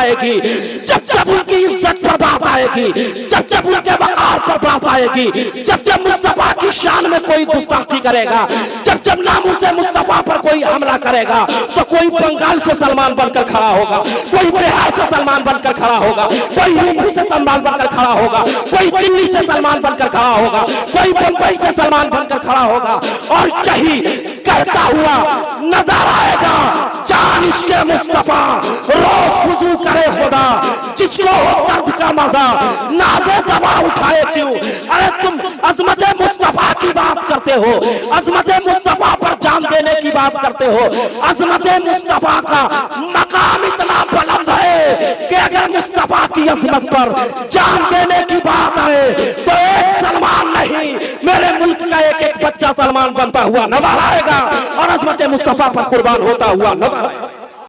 आएगी, जब जब उनकी इज्जत पर बात आएगी, जब जब उनके वकार पर बात आएगी, जब जब मुस्तफा की शान में कोई गुस्ताखी करेगा, जब जब नामूसे मुस्तफा पर कोई हमला करेगा, तो कोई बंगाल से सलमान बनकर खड़ा होगा, कोई बिहार से सलमान बनकर खड़ा होगा, कोई यूपी से सलमान बनकर खड़ा होगा, कोई दिल्ली से सलमान बनकर खड़ा होगा, कोई बंबई से सलमान बनकर खड़ा होगा, और यही कहता हुआ नजर आएगा जान इश्क़े मुस्तफा रोज फुजू करे खुदा, जिसको हो दर्द का मजा नाज़े दवा उठाए क्यों। अरे तुम अजमत मुस्तफा की बात करते हो, अजमत मुस्तफा पर जान देने की बात करते हो, अजमत मुस्तफा का मकाम इतना बुलंद है कि अगर मुस्तफा की अजमत पर जान देने की बात आए तो एक सलमान नहीं, मेरे मुल्क का एक एक बच्चा सलमान बनता हुआ नजर आएगा और अजमत मुस्तफा पर कुर्बान होता हुआ नजर आएगा।